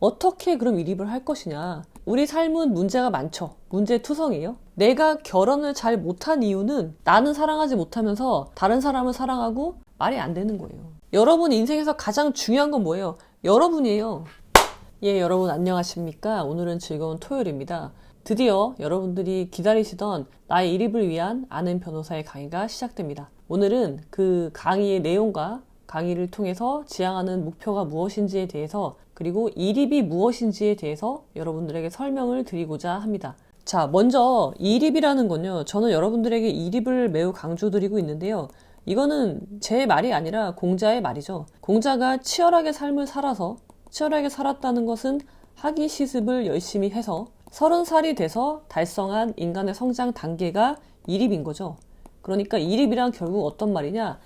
어떻게 그럼 이립을 할 것이냐. 우리 삶은 문제가 많죠. 문제투성이에요. 내가 결혼을 잘 못한 이유는 나는 사랑하지 못하면서 다른 사람을 사랑하고 말이 안 되는 거예요. 여러분 인생에서 가장 중요한 건 뭐예요? 여러분이에요. 예, 여러분 안녕하십니까? 오늘은 즐거운 토요일입니다. 드디어 여러분들이 기다리시던 나의 이립을 위한 아는 변호사의 강의가 시작됩니다. 오늘은 그 강의의 내용과 강의를 통해서 지향하는 목표가 무엇인지에 대해서, 그리고 이립이 무엇인지에 대해서 여러분들에게 설명을 드리고자 합니다. 자, 먼저 이립이라는 건요, 저는 여러분들에게 이립을 매우 강조드리고 있는데요. 이거는 제 말이 아니라 공자의 말이죠. 공자가 치열하게 삶을 살아서, 치열하게 살았다는 것은 학위 시습을 열심히 해서 30살이 돼서 달성한 인간의 성장 단계가 이립인 거죠. 그러니까 이립이란 결국 어떤 말이냐,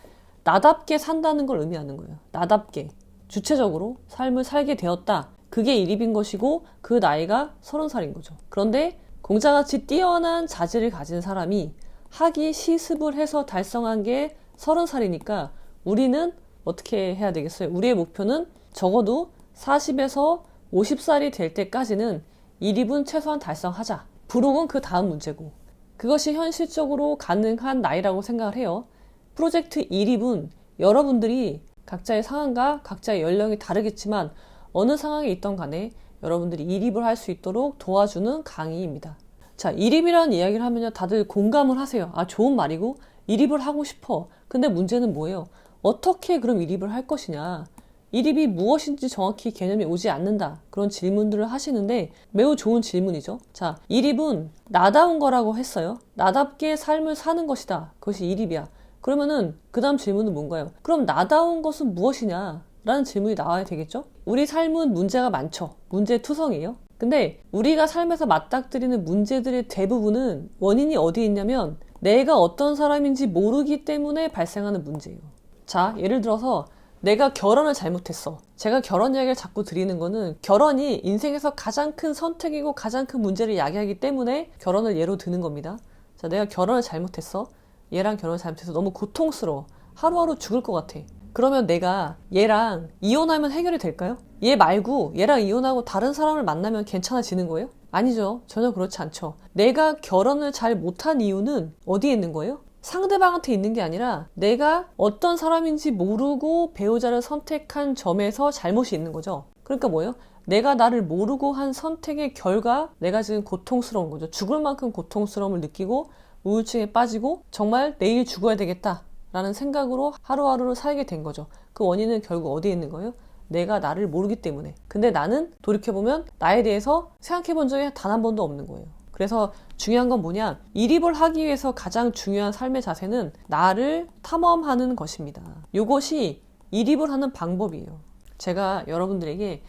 나답게 산다는 걸 의미하는 거예요. 나답게 주체적으로 삶을 살게 되었다. 그게 이립인 것이고, 그 나이가 30살인 거죠. 그런데 공자같이 뛰어난 자질을 가진 사람이 학위 시습을 해서 달성한 게 30살이니까 우리는 어떻게 해야 되겠어요? 우리의 목표는 적어도 40에서 50살이 될 때까지는 이립은 최소한 달성하자. 부록은 그 다음 문제고, 그것이 현실적으로 가능한 나이라고 생각을 해요. 프로젝트 이립은 여러분들이 각자의 상황과 각자의 연령이 다르겠지만 어느 상황에 있던 간에 여러분들이 이립을 할 수 있도록 도와주는 강의입니다. 자, 이립이라는 이야기를 하면요, 다들 공감을 하세요. 아, 좋은 말이고 이립을 하고 싶어. 근데 문제는 뭐예요? 어떻게 그럼 이립을 할 것이냐. 이립이 무엇인지 정확히 개념이 오지 않는다. 그런 질문들을 하시는데 매우 좋은 질문이죠. 자, 이립은 나다운 거라고 했어요. 나답게 삶을 사는 것이다. 그것이 이립이야. 그러면은 그 다음 질문은 뭔가요? 그럼 나다운 것은 무엇이냐? 라는 질문이 나와야 되겠죠? 우리 삶은 문제가 많죠. 문제투성이에요. 근데 우리가 삶에서 맞닥뜨리는 문제들의 대부분은 원인이 어디에 있냐면 내가 어떤 사람인지 모르기 때문에 발생하는 문제예요. 자, 예를 들어서 내가 결혼을 잘못했어. 제가 결혼 이야기를 자꾸 드리는 거는 결혼이 인생에서 가장 큰 선택이고 가장 큰 문제를 야기하기 때문에 결혼을 예로 드는 겁니다. 자, 내가 결혼을 잘못했어. 얘랑 결혼을 잘못해서 너무 고통스러워. 하루하루 죽을 것 같아. 그러면 내가 얘랑 이혼하면 해결이 될까요? 얘 말고 얘랑 이혼하고 다른 사람을 만나면 괜찮아지는 거예요? 아니죠. 전혀 그렇지 않죠. 내가 결혼을 잘 못한 이유는 어디에 있는 거예요? 상대방한테 있는 게 아니라 내가 어떤 사람인지 모르고 배우자를 선택한 점에서 잘못이 있는 거죠. 그러니까 뭐예요? 내가 나를 모르고 한 선택의 결과 내가 지금 고통스러운 거죠. 죽을 만큼 고통스러움을 느끼고 우울증에 빠지고 정말 내일 죽어야 되겠다 라는 생각으로 하루하루를 살게 된 거죠. 그 원인은 결국 어디에 있는 거예요? 내가 나를 모르기 때문에. 근데 나는 돌이켜보면 나에 대해서 생각해본 적이 단 한 번도 없는 거예요. 그래서 중요한 건 뭐냐, 이립을 하기 위해서 가장 중요한 삶의 자세는 나를 탐험하는 것입니다. 이것이 이립을 하는 방법이에요. 제가 여러분들에게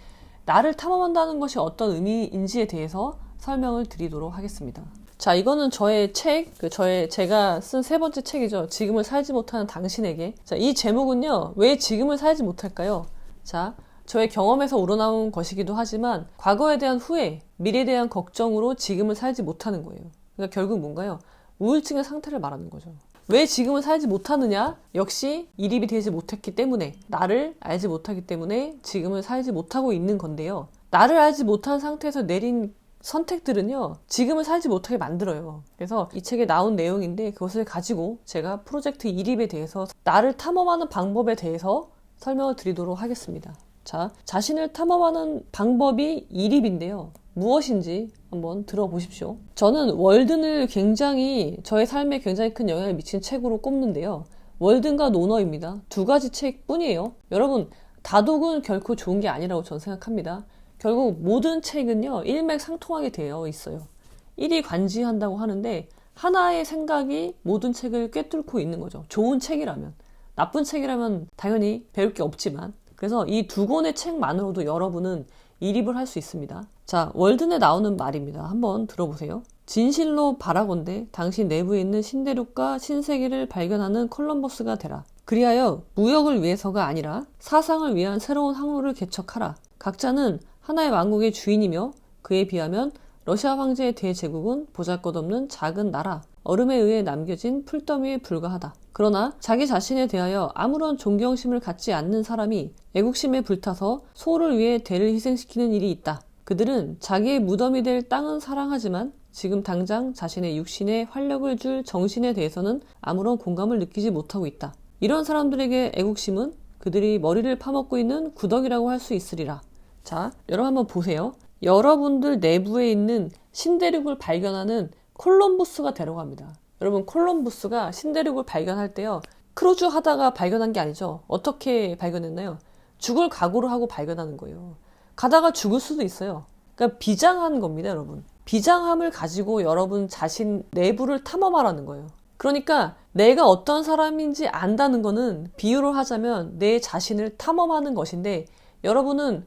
나를 탐험한다는 것이 어떤 의미인지에 대해서 설명을 드리도록 하겠습니다. 자, 이거는 저의 책, 제가 쓴 3번째 책이죠. 지금을 살지 못하는 당신에게. 자, 이 제목은요, 왜 지금을 살지 못할까요? 자, 저의 경험에서 우러나온 것이기도 하지만 과거에 대한 후회, 미래에 대한 걱정으로 지금을 살지 못하는 거예요. 그러니까 결국 뭔가요? 우울증의 상태를 말하는 거죠. 왜 지금을 살지 못하느냐? 역시 이립이 되지 못했기 때문에, 나를 알지 못하기 때문에 지금을 살지 못하고 있는 건데요. 나를 알지 못한 상태에서 내린 선택들은요, 지금을 살지 못하게 만들어요. 그래서 이 책에 나온 내용인데 그것을 가지고 제가 프로젝트 이립에 대해서, 나를 탐험하는 방법에 대해서 설명을 드리도록 하겠습니다. 자, 자신을 탐험하는 방법이 이립인데요. 무엇인지 한번 들어보십시오. 저는 월든을 굉장히, 저의 삶에 굉장히 큰 영향을 미친 책으로 꼽는데요. 월든과 노너입니다. 2가지 책뿐이에요. 여러분, 다독은 결코 좋은 게 아니라고 저는 생각합니다. 결국 모든 책은요, 일맥상통하게 되어 있어요. 일이관지한다고 하는데 하나의 생각이 모든 책을 꿰뚫고 있는 거죠. 좋은 책이라면. 나쁜 책이라면 당연히 배울 게 없지만, 그래서 이 2권의 책만으로도 여러분은 이립을 할 수 있습니다. 자, 월든에 나오는 말입니다. 한번 들어보세요. 진실로 바라건대 당신 내부에 있는 신대륙과 신세계를 발견하는 콜럼버스가 되라. 그리하여 무역을 위해서가 아니라 사상을 위한 새로운 항로를 개척하라. 각자는 하나의 왕국의 주인이며 그에 비하면 러시아 황제의 대제국은 보잘것없는 작은 나라. 얼음에 의해 남겨진 풀더미에 불과하다. 그러나 자기 자신에 대하여 아무런 존경심을 갖지 않는 사람이 애국심에 불타서 소를 위해 대를 희생시키는 일이 있다. 그들은 자기의 무덤이 될 땅은 사랑하지만 지금 당장 자신의 육신에 활력을 줄 정신에 대해서는 아무런 공감을 느끼지 못하고 있다. 이런 사람들에게 애국심은 그들이 머리를 파먹고 있는 구덕이라고 할 수 있으리라. 자, 여러분 한번 보세요. 여러분들 내부에 있는 신대륙을 발견하는 콜럼버스가 데려갑니다. 여러분, 콜럼버스가 신대륙을 발견할 때요, 크루즈 하다가 발견한 게 아니죠. 어떻게 발견했나요? 죽을 각오를 하고 발견하는 거예요. 가다가 죽을 수도 있어요. 그러니까 비장한 겁니다, 여러분. 비장함을 가지고 여러분 자신 내부를 탐험하라는 거예요. 그러니까 내가 어떤 사람인지 안다는 거는 비유를 하자면 내 자신을 탐험하는 것인데,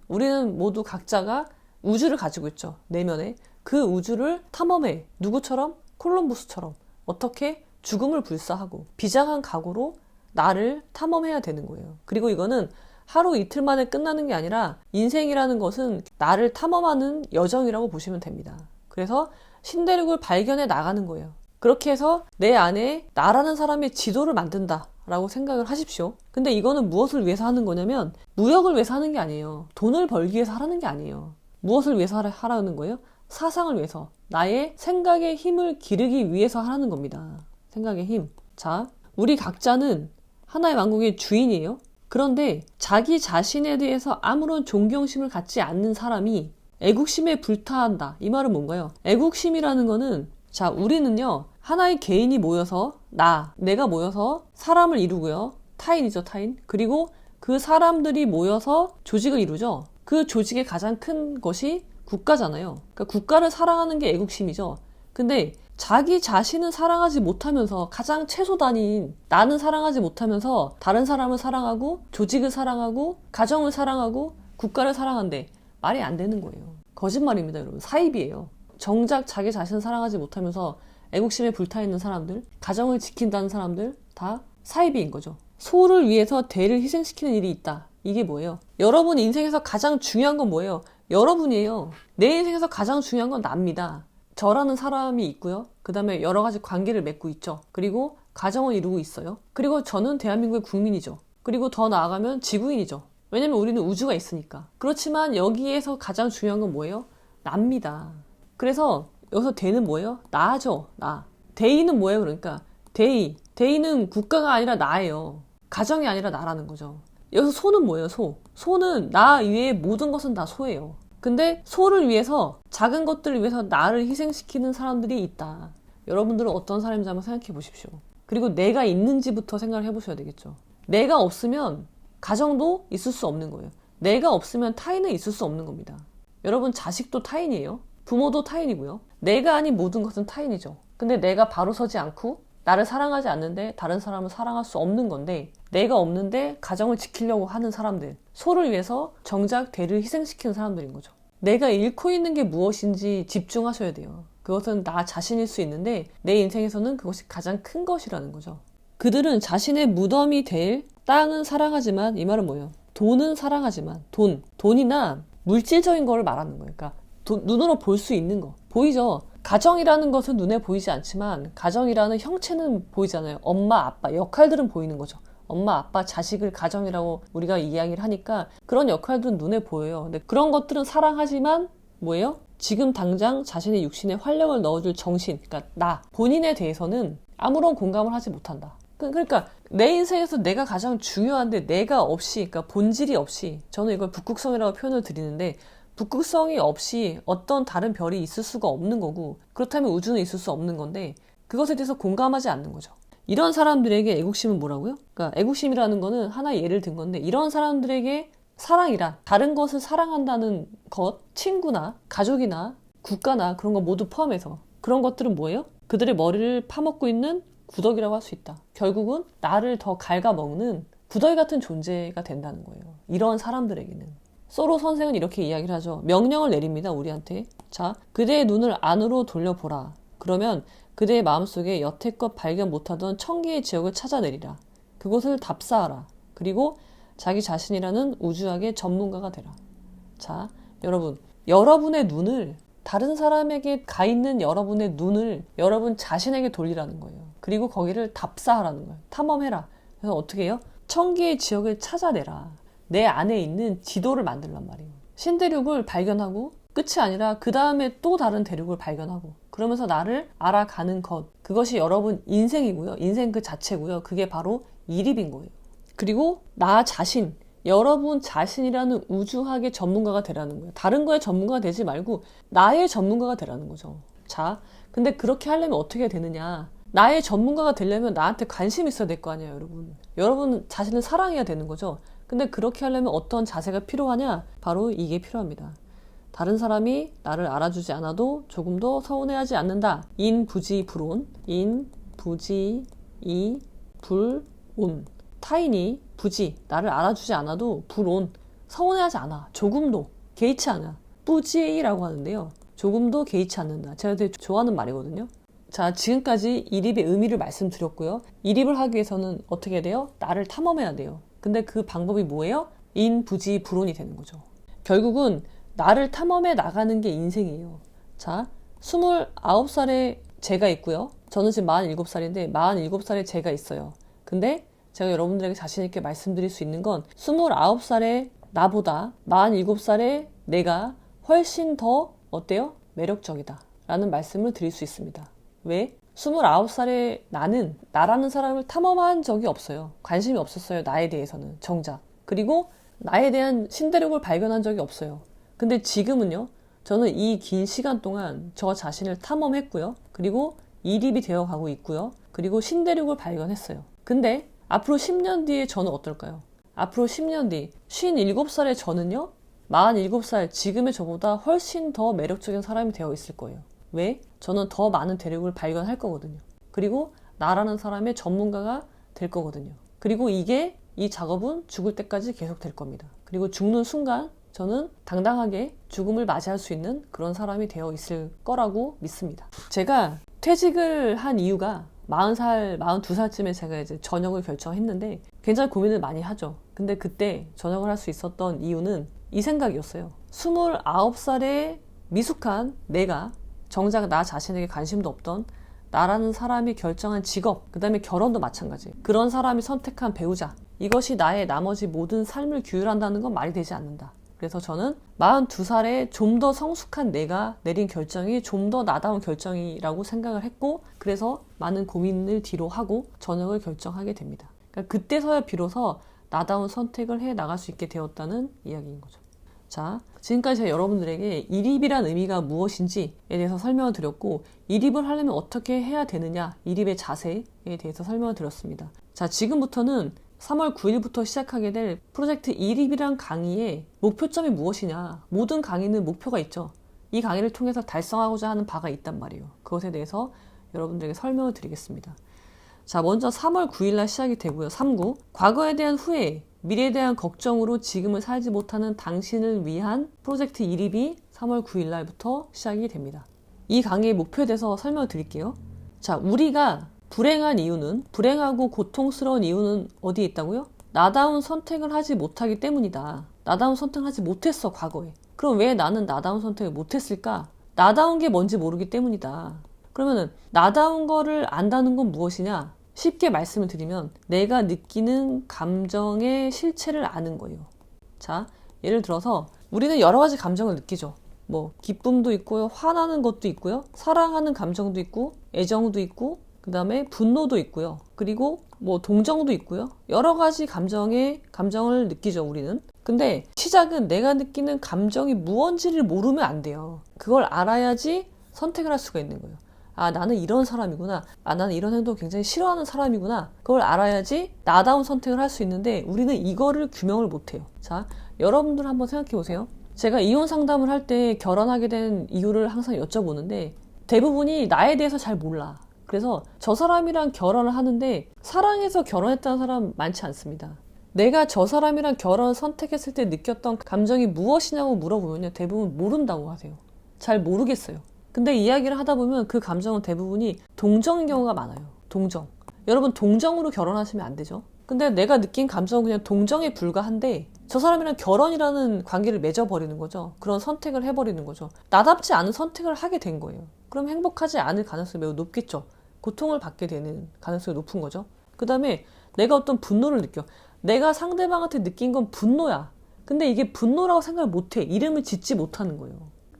우리는 모두 각자가 우주를 가지고 있죠. 내면에. 그 우주를 탐험해. 누구처럼? 콜럼버스처럼. 어떻게? 죽음을 불사하고 비장한 각오로 나를 탐험해야 되는 거예요. 그리고 이거는 하루 이틀 만에 끝나는 게 아니라 인생이라는 것은 나를 탐험하는 여정이라고 보시면 됩니다. 그래서 신대륙을 발견해 나가는 거예요. 그렇게 해서 내 안에 나라는 사람의 지도를 만든다 라고 생각을 하십시오. 근데 이거는 무엇을 위해서 하는 거냐면 무역을 위해서 하는 게 아니에요. 돈을 벌기 위해서 하라는 게 아니에요. 무엇을 위해서 하라는 거예요? 사상을 위해서, 나의 생각의 힘을 기르기 위해서 하라는 겁니다. 생각의 힘. 자, 우리 각자는 하나의 왕국의 주인이에요. 그런데 자기 자신에 대해서 아무런 존경심을 갖지 않는 사람이 애국심에 불타한다. 이 말은 뭔가요? 애국심이라는 거는, 자, 우리는요, 하나의 개인이 모여서, 내가 모여서 사람을 이루고요. 타인이죠, 타인. 그리고 그 사람들이 모여서 조직을 이루죠. 그 조직의 가장 큰 것이 국가잖아요. 그러니까 국가를 사랑하는 게 애국심이죠. 근데 자기 자신은 사랑하지 못하면서, 가장 최소 단위인 나는 사랑하지 못하면서 다른 사람을 사랑하고 조직을 사랑하고 가정을 사랑하고 국가를 사랑한대. 말이 안 되는 거예요. 거짓말입니다, 여러분. 사입이에요. 정작 자기 자신을 사랑하지 못하면서 애국심에 불타있는 사람들, 가정을 지킨다는 사람들 다 사입인 거죠. 소를 위해서 대를 희생시키는 일이 있다. 이게 뭐예요? 여러분 인생에서 가장 중요한 건 뭐예요? 여러분이에요. 내 인생에서 가장 중요한 건 납니다. 저라는 사람이 있고요. 그 다음에 여러 가지 관계를 맺고 있죠. 그리고 가정을 이루고 있어요. 그리고 저는 대한민국의 국민이죠. 그리고 더 나아가면 지구인이죠. 왜냐면 우리는 우주가 있으니까. 그렇지만 여기에서 가장 중요한 건 뭐예요? 납니다. 그래서 여기서 대는 뭐예요? 나죠. 나. 대의는 뭐예요? 그러니까 대의는 국가가 아니라 나예요. 가정이 아니라 나라는 거죠. 여기서 소는 뭐예요? 소는 나 위에 모든 것은 다 소예요. 근데 소를 위해서, 작은 것들을 위해서 나를 희생시키는 사람들이 있다. 여러분들은 어떤 사람인지 한번 생각해 보십시오. 그리고 내가 있는지부터 생각을 해보셔야 되겠죠. 내가 없으면 가정도 있을 수 없는 거예요. 내가 없으면 타인은 있을 수 없는 겁니다. 여러분, 자식도 타인이에요. 부모도 타인이고요. 내가 아닌 모든 것은 타인이죠. 근데 내가 바로 서지 않고 나를 사랑하지 않는데 다른 사람을 사랑할 수 없는 건데, 내가 없는데 가정을 지키려고 하는 사람들, 소를 위해서 정작 대를 희생시키는 사람들인 거죠. 내가 잃고 있는 게 무엇인지 집중하셔야 돼요. 그것은 나 자신일 수 있는데 내 인생에서는 그것이 가장 큰 것이라는 거죠. 그들은 자신의 무덤이 될 땅은 사랑하지만, 이 말은 뭐예요? 돈은 사랑하지만, 돈이나 물질적인 거를 말하는 거예요. 그러니까 눈으로 볼 수 있는 거. 보이죠? 가정이라는 것은 눈에 보이지 않지만 가정이라는 형체는 보이잖아요. 엄마, 아빠, 역할들은 보이는 거죠. 엄마, 아빠, 자식을 가정이라고 우리가 이야기를 하니까 그런 역할들은 눈에 보여요. 근데 그런 것들은 사랑하지만 뭐예요? 지금 당장 자신의 육신에 활력을 넣어줄 정신, 그러니까 나, 본인에 대해서는 아무런 공감을 하지 못한다. 그러니까 내 인생에서 내가 가장 중요한데 내가 없이, 그러니까 본질이 없이, 저는 이걸 북극성이라고 표현을 드리는데, 북극성이 없이 어떤 다른 별이 있을 수가 없는 거고, 그렇다면 우주는 있을 수 없는 건데 그것에 대해서 공감하지 않는 거죠. 이런 사람들에게 애국심은 뭐라고요? 그러니까 애국심이라는 거는 하나의 예를 든 건데, 이런 사람들에게 사랑이란, 다른 것을 사랑한다는 것, 친구나 가족이나 국가나 그런 거 모두 포함해서, 그런 것들은 뭐예요? 그들의 머리를 파먹고 있는 구더기라고 할 수 있다. 결국은 나를 더 갉아먹는 구더기 같은 존재가 된다는 거예요. 이런 사람들에게는. 소로 선생은 이렇게 이야기를 하죠. 명령을 내립니다, 우리한테. 자, 그대의 눈을 안으로 돌려보라. 그러면 그대의 마음속에 여태껏 발견 못하던 천개의 지역을 찾아내리라. 그곳을 답사하라. 그리고 자기 자신이라는 우주학의 전문가가 되라. 자, 여러분의 눈을 다른 사람에게 가 있는 여러분의 눈을 여러분 자신에게 돌리라는 거예요. 그리고 거기를 답사하라는 거예요. 탐험해라. 그래서 어떻게 해요? 천개의 지역을 찾아내라. 내 안에 있는 지도를 만들란 말이에요. 신대륙을 발견하고 끝이 아니라 그 다음에 또 다른 대륙을 발견하고 그러면서 나를 알아가는 것. 그것이 여러분 인생이고요. 인생 그 자체고요. 그게 바로 이립인 거예요. 그리고 나 자신, 여러분 자신이라는 우주학의 전문가가 되라는 거예요. 다른 거에 전문가가 되지 말고 나의 전문가가 되라는 거죠. 자, 근데 그렇게 하려면 어떻게 되느냐. 나의 전문가가 되려면 나한테 관심이 있어야 될 거 아니에요, 여러분. 여러분 자신을 사랑해야 되는 거죠. 근데 그렇게 하려면 어떤 자세가 필요하냐? 바로 이게 필요합니다. 다른 사람이 나를 알아주지 않아도 조금 더 서운해하지 않는다. 인부지불온, 인부지이불온. 타인이 부지, 나를 알아주지 않아도 불온, 서운해하지 않아. 조금도 개의치 않아. 뿌지라고 하는데요. 조금도 개의치 않는다. 제가 되게 좋아하는 말이거든요. 자, 지금까지 이립의 의미를 말씀드렸고요. 이립을 하기 위해서는 어떻게 돼요? 나를 탐험해야 돼요. 근데 그 방법이 뭐예요? 인부지불온이 되는 거죠. 결국은 나를 탐험해 나가는 게 인생이에요. 자, 29살에 제가 있고요. 저는 지금 47살인데 47살에 제가 있어요. 근데 제가 여러분들에게 자신있게 말씀드릴 수 있는 건 29살의 나보다 47살의 내가 훨씬 더 어때요? 매력적이다 라는 말씀을 드릴 수 있습니다. 왜? 29살의 나는 나라는 사람을 탐험한 적이 없어요. 관심이 없었어요. 나에 대해서는 정작. 그리고 나에 대한 신대륙을 발견한 적이 없어요. 근데 지금은요. 저는 이 긴 시간 동안 저 자신을 탐험했고요. 그리고 이립이 되어가고 있고요. 그리고 신대륙을 발견했어요. 근데 앞으로 10년 뒤에 저는 어떨까요? 앞으로 10년 뒤 57살의 저는요. 47살 지금의 저보다 훨씬 더 매력적인 사람이 되어 있을 거예요. 왜? 저는 더 많은 대륙을 발견할 거거든요. 그리고 나라는 사람의 전문가가 될 거거든요. 그리고 이 작업은 죽을 때까지 계속 될 겁니다. 그리고 죽는 순간 저는 당당하게 죽음을 맞이할 수 있는 그런 사람이 되어 있을 거라고 믿습니다. 제가 퇴직을 한 이유가 40살, 42살쯤에 제가 이제 전역을 결정했는데 굉장히 고민을 많이 하죠. 근데 그때 전역을 할 수 있었던 이유는 이 생각이었어요. 29살의 미숙한 내가 정작 나 자신에게 관심도 없던 나라는 사람이 결정한 직업, 그 다음에 결혼도 마찬가지. 그런 사람이 선택한 배우자. 이것이 나의 나머지 모든 삶을 규율한다는 건 말이 되지 않는다. 그래서 저는 42살에 좀 더 성숙한 내가 내린 결정이 좀 더 나다운 결정이라고 생각을 했고 그래서 많은 고민을 뒤로 하고 전역을 결정하게 됩니다. 그러니까 그때서야 비로소 나다운 선택을 해 나갈 수 있게 되었다는 이야기인 거죠. 자, 지금까지 제가 여러분들에게 이립이란 의미가 무엇인지에 대해서 설명을 드렸고 이립을 하려면 어떻게 해야 되느냐, 이립의 자세에 대해서 설명을 드렸습니다. 자, 지금부터는 3월 9일부터 시작하게 될 프로젝트 이립이란 강의의 목표점이 무엇이냐. 모든 강의는 목표가 있죠. 이 강의를 통해서 달성하고자 하는 바가 있단 말이에요. 그것에 대해서 여러분들에게 설명을 드리겠습니다. 자, 먼저 3월 9일날 시작이 되고요. 3구. 과거에 대한 후회, 미래에 대한 걱정으로 지금을 살지 못하는 당신을 위한 프로젝트 이립이 3월 9일날부터 시작이 됩니다. 이 강의의 목표에 대해서 설명을 드릴게요. 자, 우리가 불행한 이유는, 불행하고 고통스러운 이유는 어디에 있다고요? 나다운 선택을 하지 못하기 때문이다. 나다운 선택을 하지 못했어, 과거에. 그럼 왜 나는 나다운 선택을 못했을까? 나다운 게 뭔지 모르기 때문이다. 그러면은 나다운 거를 안다는 건 무엇이냐? 쉽게 말씀을 드리면 내가 느끼는 감정의 실체를 아는 거예요. 자, 예를 들어서 우리는 여러 가지 감정을 느끼죠. 뭐 기쁨도 있고요, 화나는 것도 있고요, 사랑하는 감정도 있고, 애정도 있고, 그 다음에 분노도 있고요. 그리고 뭐 동정도 있고요. 여러 가지 감정을 느끼죠, 우리는. 근데 시작은 내가 느끼는 감정이 무언지를 모르면 안 돼요. 그걸 알아야지 선택을 할 수가 있는 거예요. 아, 나는 이런 사람이구나. 아, 나는 이런 행동을 굉장히 싫어하는 사람이구나. 그걸 알아야지 나다운 선택을 할 수 있는데 우리는 이거를 규명을 못해요. 자, 여러분들 한번 생각해 보세요. 제가 이혼 상담을 할 때 결혼하게 된 이유를 항상 여쭤보는데 대부분이 나에 대해서 잘 몰라. 그래서 저 사람이랑 결혼을 하는데 사랑해서 결혼했다는 사람 많지 않습니다. 내가 저 사람이랑 결혼을 선택했을 때 느꼈던 감정이 무엇이냐고 물어보면요, 대부분 모른다고 하세요. 잘 모르겠어요. 근데 이야기를 하다 보면 그 감정은 대부분이 동정인 경우가 많아요. 동정. 여러분 동정으로 결혼하시면 안 되죠. 근데 내가 느낀 감정은 그냥 동정에 불과한데 저 사람이랑 결혼이라는 관계를 맺어버리는 거죠. 그런 선택을 해버리는 거죠. 나답지 않은 선택을 하게 된 거예요. 그럼 행복하지 않을 가능성이 매우 높겠죠. 고통을 받게 되는 가능성이 높은 거죠. 그 다음에 내가 어떤 분노를 느껴. 내가 상대방한테 느낀 건 분노야. 근데 이게 분노라고 생각을 못해. 이름을 짓지 못하는 거예요.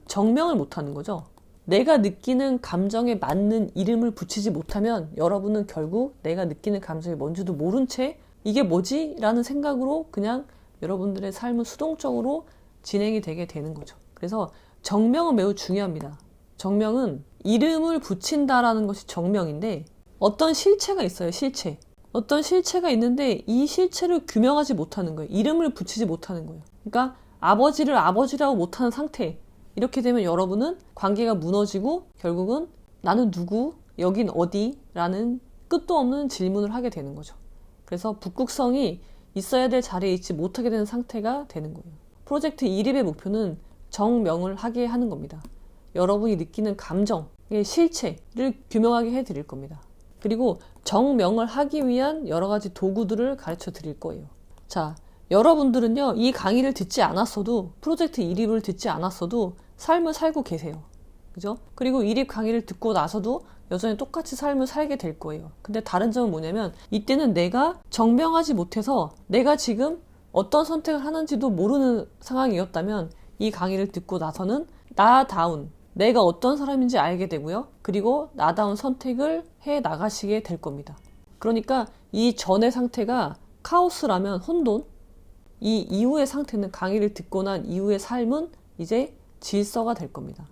정명을 못하는 거죠. 내가 느끼는 감정에 맞는 이름을 붙이지 못하면 여러분은 결국 내가 느끼는 감정이 뭔지도 모른 채 이게 뭐지? 라는 생각으로 그냥 여러분들의 삶은 수동적으로 진행이 되게 되는 거죠. 그래서 정명은 매우 중요합니다. 정명은 이름을 붙인다라는 것이 정명인데 어떤 실체가 있어요. 실체. 어떤 실체가 있는데 이 실체를 규명하지 못하는 거예요. 이름을 붙이지 못하는 거예요. 그러니까 아버지를 아버지라고 못하는 상태. 이렇게 되면 여러분은 관계가 무너지고 결국은 나는 누구? 여긴 어디? 라는 끝도 없는 질문을 하게 되는 거죠. 그래서 북극성이 있어야 될 자리에 있지 못하게 되는 상태가 되는 거예요. 프로젝트 이립의 목표는 정명을 하게 하는 겁니다. 여러분이 느끼는 감정의 실체를 규명하게 해드릴 겁니다. 그리고 정명을 하기 위한 여러 가지 도구들을 가르쳐 드릴 거예요. 자, 여러분들은요, 이 강의를 듣지 않았어도, 프로젝트 이립을 듣지 않았어도 삶을 살고 계세요. 그죠? 그리고 이립 강의를 듣고 나서도 여전히 똑같이 삶을 살게 될 거예요. 근데 다른 점은 뭐냐면 이때는 내가 정명하지 못해서 내가 지금 어떤 선택을 하는지도 모르는 상황이었다면 이 강의를 듣고 나서는 나다운 내가 어떤 사람인지 알게 되고요. 그리고 나다운 선택을 해 나가시게 될 겁니다. 그러니까 이 전의 상태가 카오스라면 혼돈, 이 이후의 상태는 강의를 듣고 난 이후의 삶은 이제 질서가 될 겁니다.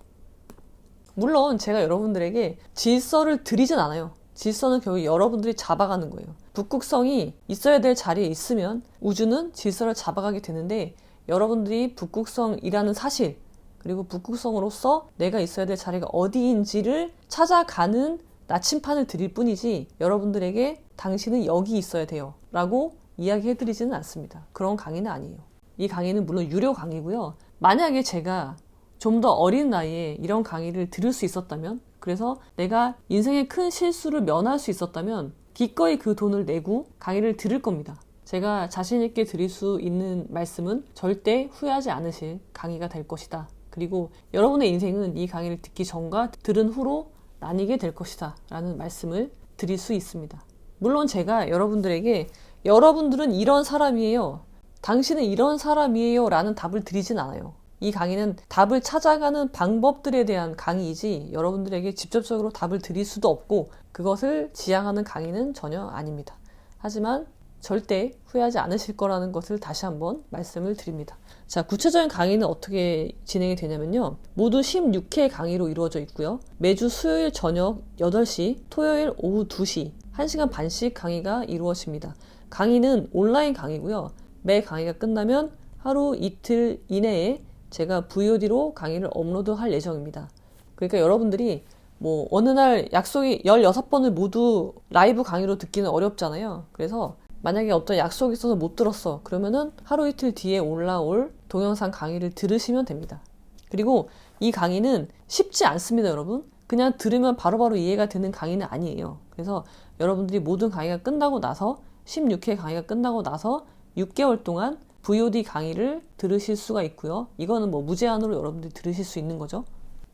물론 제가 여러분들에게 질서를 드리진 않아요. 질서는 결국 여러분들이 잡아가는 거예요. 북극성이 있어야 될 자리에 있으면 우주는 질서를 잡아가게 되는데 여러분들이 북극성이라는 사실 그리고 북극성으로서 내가 있어야 될 자리가 어디인지를 찾아가는 나침판을 드릴 뿐이지 여러분들에게 당신은 여기 있어야 돼요 라고 이야기해드리지는 않습니다. 그런 강의는 아니에요. 이 강의는 물론 유료 강의고요. 만약에 제가 좀 더 어린 나이에 이런 강의를 들을 수 있었다면 그래서 내가 인생의 큰 실수를 면할 수 있었다면 기꺼이 그 돈을 내고 강의를 들을 겁니다. 제가 자신 있게 드릴 수 있는 말씀은 절대 후회하지 않으실 강의가 될 것이다. 그리고 여러분의 인생은 이 강의를 듣기 전과 들은 후로 나뉘게 될 것이다 라는 말씀을 드릴 수 있습니다. 물론 제가 여러분들에게 여러분들은 이런 사람이에요. 당신은 이런 사람이에요 라는 답을 드리진 않아요. 이 강의는 답을 찾아가는 방법들에 대한 강의이지 여러분들에게 직접적으로 답을 드릴 수도 없고 그것을 지향하는 강의는 전혀 아닙니다. 하지만 절대 후회하지 않으실 거라는 것을 다시 한번 말씀을 드립니다. 자, 구체적인 강의는 어떻게 진행이 되냐면요. 모두 16회 강의로 이루어져 있고요. 매주 수요일 저녁 8시, 토요일 오후 2시, 1시간 반씩 강의가 이루어집니다. 강의는 온라인 강의고요. 매 강의가 끝나면 하루 이틀 이내에 제가 VOD로 강의를 업로드할 예정입니다. 그러니까 여러분들이 뭐 어느 날 약속이 16번을 모두 라이브 강의로 듣기는 어렵잖아요. 그래서 만약에 어떤 약속이 있어서 못 들었어. 그러면은 하루 이틀 뒤에 올라올 동영상 강의를 들으시면 됩니다. 그리고 이 강의는 쉽지 않습니다, 여러분. 그냥 들으면 바로바로 이해가 되는 강의는 아니에요. 그래서 여러분들이 모든 강의가 끝나고 나서 16회 강의가 끝나고 나서 6개월 동안 VOD 강의를 들으실 수가 있고요. 이거는 뭐 무제한으로 여러분들이 들으실 수 있는 거죠.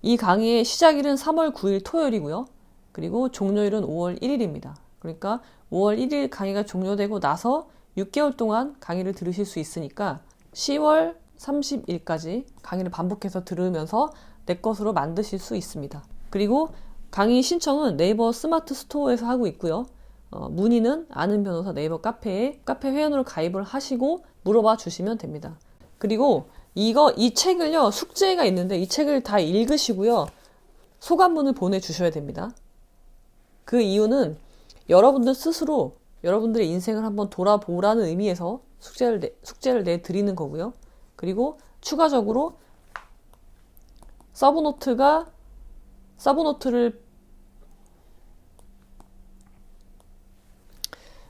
이 강의의 시작일은 3월 9일 토요일이고요. 그리고 종료일은 5월 1일입니다. 그러니까 5월 1일 강의가 종료되고 나서 6개월 동안 강의를 들으실 수 있으니까 10월 30일까지 강의를 반복해서 들으면서 내 것으로 만드실 수 있습니다. 그리고 강의 신청은 네이버 스마트 스토어에서 하고 있고요. 문의는 아는 변호사 네이버 카페에 카페 회원으로 가입을 하시고 물어봐 주시면 됩니다. 그리고 이 책을요, 숙제가 있는데 이 책을 다 읽으시고요. 소감문을 보내주셔야 됩니다. 그 이유는 여러분들 스스로 여러분들의 인생을 한번 돌아보라는 의미에서 숙제를 내드리는 거고요. 그리고 추가적으로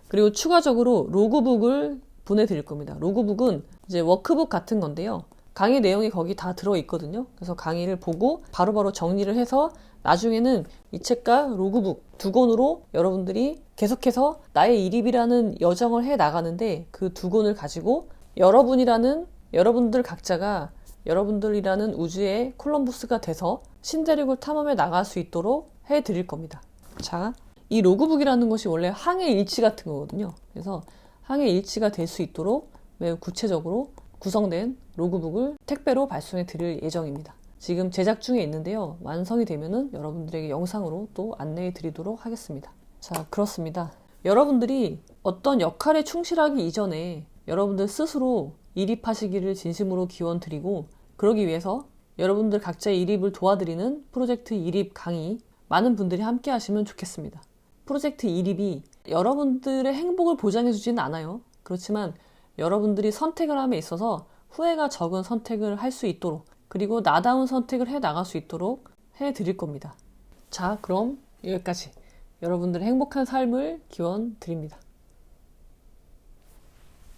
그리고 추가적으로 로그북을 보내드릴 겁니다. 로그북은 이제 워크북 같은 건데요. 강의 내용이 거기 다 들어있거든요. 그래서 강의를 보고 바로바로 정리를 해서 나중에는 이 책과 로그북 두 권으로 여러분들이 계속해서 나의 이립이라는 여정을 해 나가는데 그 두 권을 가지고 여러분들 각자가 여러분들이라는 우주의 콜럼버스가 돼서 신대륙을 탐험해 나갈 수 있도록 해드릴 겁니다. 자, 이 로그북이라는 것이 원래 항해 일지 같은 거거든요. 그래서 항해 일지가 될 수 있도록 매우 구체적으로 구성된 로그북을 택배로 발송해 드릴 예정입니다. 지금 제작 중에 있는데요. 완성이 되면은 여러분들에게 영상으로 또 안내해 드리도록 하겠습니다. 자, 그렇습니다. 여러분들이 어떤 역할에 충실하기 이전에 여러분들 스스로 이립하시기를 진심으로 기원드리고, 그러기 위해서 여러분들 각자의 이립을 도와드리는 프로젝트 이립 강의 많은 분들이 함께 하시면 좋겠습니다. 프로젝트 이립이 여러분들의 행복을 보장해주지는 않아요. 그렇지만 여러분들이 선택을 함에 있어서 후회가 적은 선택을 할 수 있도록, 그리고 나다운 선택을 해 나갈 수 있도록 해드릴 겁니다. 자, 그럼 여기까지 여러분들의 행복한 삶을 기원 드립니다.